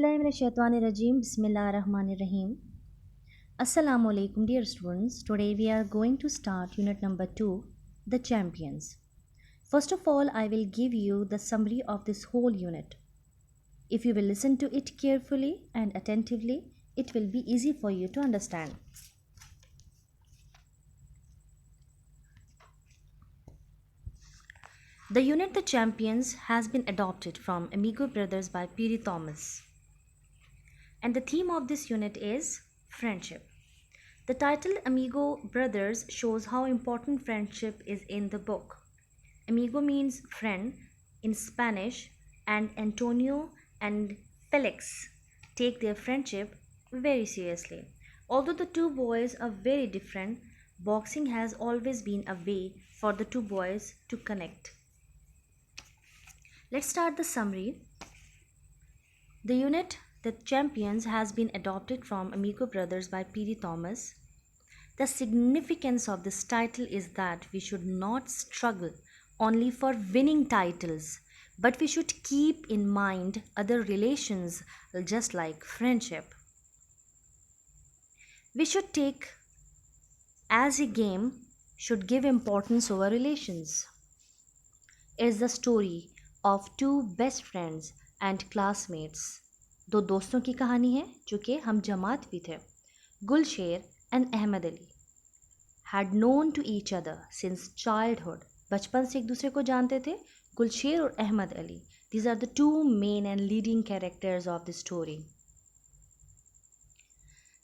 Bismillahirrahmanirrahim. Bismillahirrahmanirrahim. Assalamu alaikum, dear students. Today we are going to start unit number 2, The Champions. First of all, I will give you the summary of this whole unit. If you will listen to it carefully and attentively, it will be easy for you to understand. The unit The Champions has been adopted from Amigo Brothers by Peary Thomas. And the theme of this unit is friendship. The title Amigo Brothers shows how important friendship is in the book. Amigo means friend in Spanish, and Antonio and Felix take their friendship very seriously. Although the two boys are very different, boxing has always been a way for the two boys to connect. Let's start the summary. The unit The Champions has been adopted from Amigo Brothers by Peary Thomas. The significance of this title is that we should not struggle only for winning titles, but we should keep in mind other relations just like friendship. We should take as a game should give importance over relations. It's the story of two best friends and classmates. दो दोस्तों की कहानी है जो कि हम जमात भी थे. Gulsher and Ahmed Ali had known to each other since childhood. बचपन से एक दूसरे को जानते थे. गुलशेर और Ahmad Ali. These are the two main and leading characters of the story.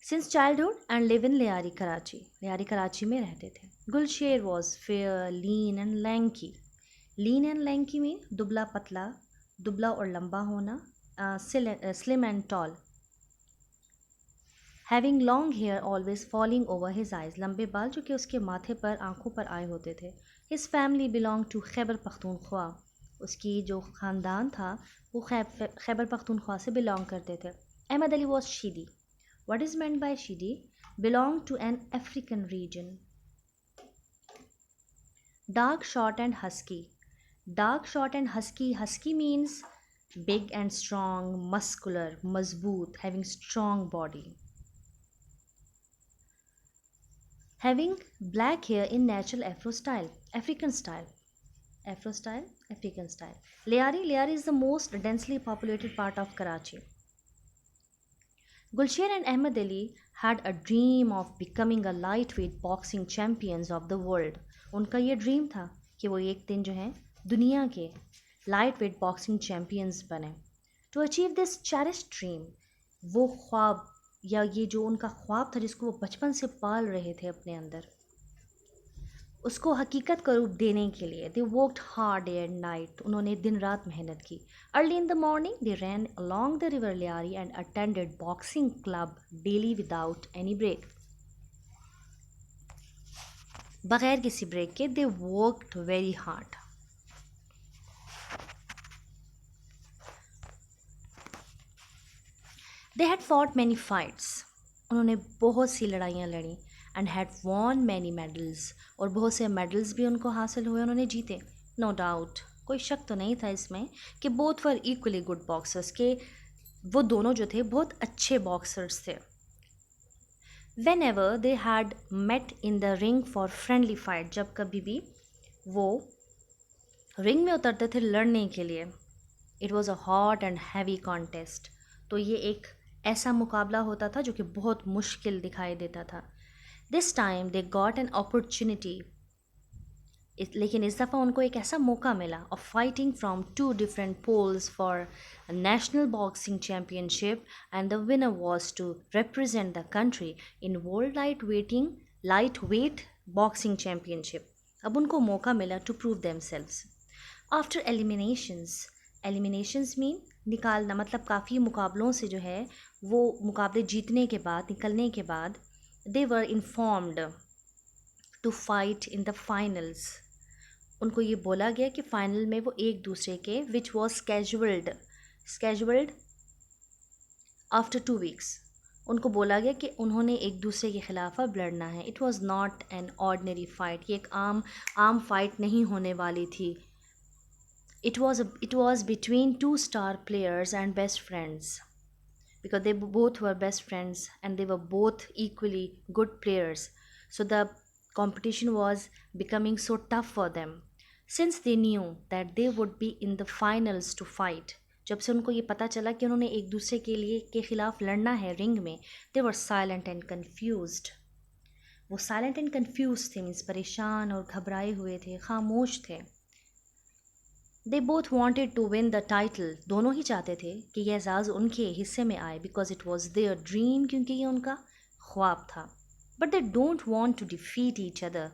Since childhood and live in Liari, Karachi. Liari, Karachi में रहते थे. Gulsher was fair, lean and lanky. Lean and lanky mean दुबला पतला, दुबला और लंबा होना, slim and tall. Having long hair always falling over his eyes, लंबे बाल जो कि उसके माथे पर आंखों पर आए होते थे. His family belonged to Khyber Pakhtunkhwa. उसकी जो ख़ानदान था वो खैबर पख्तूनख्वा से belong करते थे. Ahmed Ali was Shidi. What is meant by Shidi? Belonged to an African region. Dark, short and husky. Dark, short and husky. Husky means big and strong, muscular, mazboot, having strong body. Having black hair in natural Afro style, African style. Afro style, African style. Liari is the most densely populated part of Karachi. Gulsher and Ahmed Ali had a dream of becoming a lightweight boxing champions of the world. उनका ये dream था कि वो एक दिन जो है दुनिया के lightweight boxing champions बने. To achieve this cherished dream, वो ख्वाब या ये जो उनका ख्वाब था जिसको वो बचपन से पाल रहे थे अपने अंदर, उसको हकीकत का रूप देने के लिए they worked hard day and night. उन्होंने दिन रात मेहनत की. Early in the morning they ran along the river Lyari and attended boxing club daily without any break. बगैर किसी ब्रेक के they worked very hard. They had fought many fights. उन्होंने बहुत सी लड़ाइयाँ लड़ी. And had won many medals. और बहुत से मेडल्स भी उनको हासिल हुए, उन्होंने जीते. नो डाउट, कोई शक तो नहीं था इसमें कि both were equally good boxers, के वो दोनों जो थे बहुत अच्छे बॉक्सर्स थे. Whenever they had met in the ring for friendly fight, जब कभी भी वो रिंग में उतरते थे लड़ने के लिए, it was a hot and heavy contest. तो ये एक ऐसा मुकाबला होता था जो कि बहुत मुश्किल दिखाई देता था. This time they got an opportunity. लेकिन इस दफ़ा उनको एक ऐसा मौका मिला of fighting from two different poles for national boxing championship, and the winner was to represent the country in world lightweight boxing championship. अब उनको मौका मिला to prove themselves. After eliminations mean निकालना, मतलब काफ़ी मुकाबलों से जो है वो मुकाबले जीतने के बाद, निकलने के बाद, they were informed to fight in the finals. उनको ये बोला गया कि फ़ाइनल में वो एक दूसरे के विच वॉज स्केजुअल्ड आफ्टर 2 weeks. उनको बोला गया कि उन्होंने एक दूसरे के ख़िलाफ़ अब लड़ना है. It was not an ordinary fight. ये एक आम फाइट नहीं होने वाली थी. It was between two star players and best friends. because they both were best friends and they were both equally good players. So the competition was becoming so tough for them. Since they knew that they would be in the finals to fight, जब से उनको ये पता चला कि उन्होंने एक दूसरे के लिए के खिलाफ लड़ना है रिंग में, they were silent and confused. वो साइलेंट एंड कंफ्यूज थे, मीन्स परेशान और घबराए हुए थे, खामोश थे. They both wanted to win the title. दोनों ही चाहते थे कि यह एजाज़ उनके हिस्से में आए, because it was their dream, क्योंकि ये उनका ख्वाब था. But they don't want to defeat each other.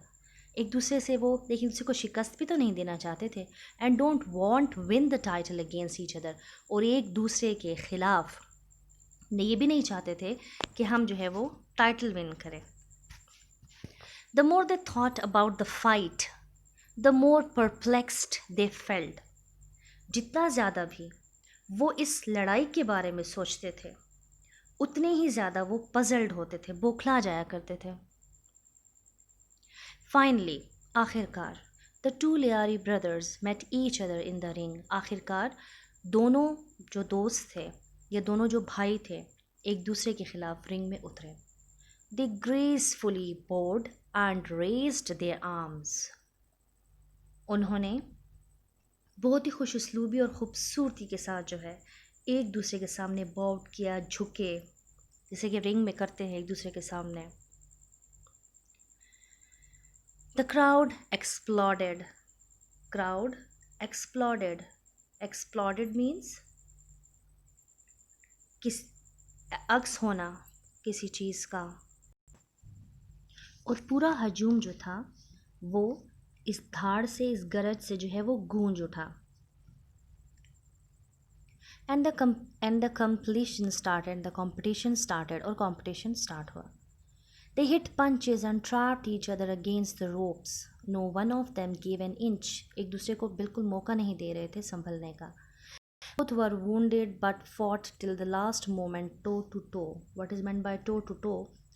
एक दूसरे से वो एक दूसरे को शिकस्त भी तो नहीं देना चाहते थे. And don't want win the title against each other. और एक दूसरे के खिलाफ ये भी नहीं चाहते थे कि हम जो है वो टाइटल विन करें. The more they thought about the fight, the more perplexed they felt. जितना ज़्यादा भी वो इस लड़ाई के बारे में सोचते थे, उतने ही ज़्यादा वो पजल्ड होते थे, बौखला जाया करते थे. Finally, आखिरकार, the two Leary brothers met each other in the ring. आखिरकार दोनों जो दोस्त थे या दोनों जो भाई थे, एक दूसरे के खिलाफ रिंग में उतरे. They gracefully bowed and raised their arms. उन्होंने बहुत ही खुश उसलूबी और ख़ूबसूरती के साथ जो है एक दूसरे के सामने बॉड किया, झुके, जैसे कि रिंग में करते हैं एक दूसरे के सामने. The crowd exploded. Crowd exploded. Exploded means किस अक्स होना किसी चीज़ का. और पूरा हजूम जो था वो इस धाड़ से, इस गरज से जो है वो गूंज उठा. And the completion started. The competition started. और कंपटीशन स्टार्ट हुआ. They hit punches and trapped each other against the ropes. No one of them give an inch. एक दूसरे को बिल्कुल मौका नहीं दे रहे थे संभलने का. Both were wounded but fought till the last moment, toe to toe. What is meant by toe to toe?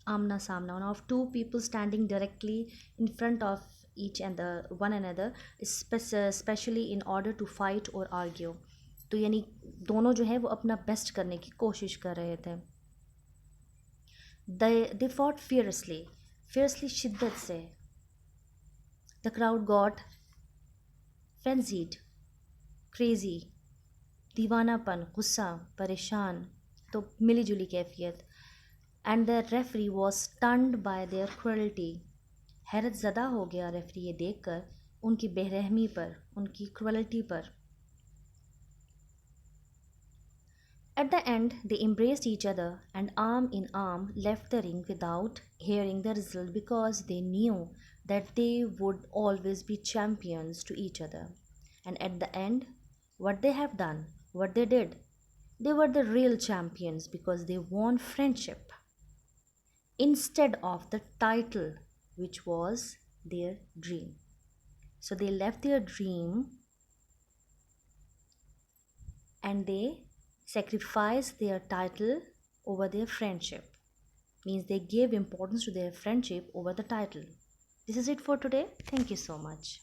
आमना सामना, of two people standing directly in front of each and one another, especially in order to fight or argue. तो यानी दोनों जो है वो अपना best करने की कोशिश कर रहे थे. they fought fiercely शिद्दत से. the crowd got frenzied, crazy, दीवानापन, गुस्सा, परेशान, तो मिली जुली कैफियत. And the referee was stunned by their cruelty. हैरत ज़दा हो गया रेफरी ये देखकर उनकी बेरहमी पर, उनकी क्रुएल्टी पर. At the end, they embraced each other and arm in arm left the ring without hearing the result, because they knew that they would always be champions to each other. And at the end, what they have done, what they did, they were the real champions because they won friendship instead of the title, which was their dream. So they left their dream and they sacrificed their title over their friendship. Means they gave importance to their friendship over the title. This is it for today. Thank you so much.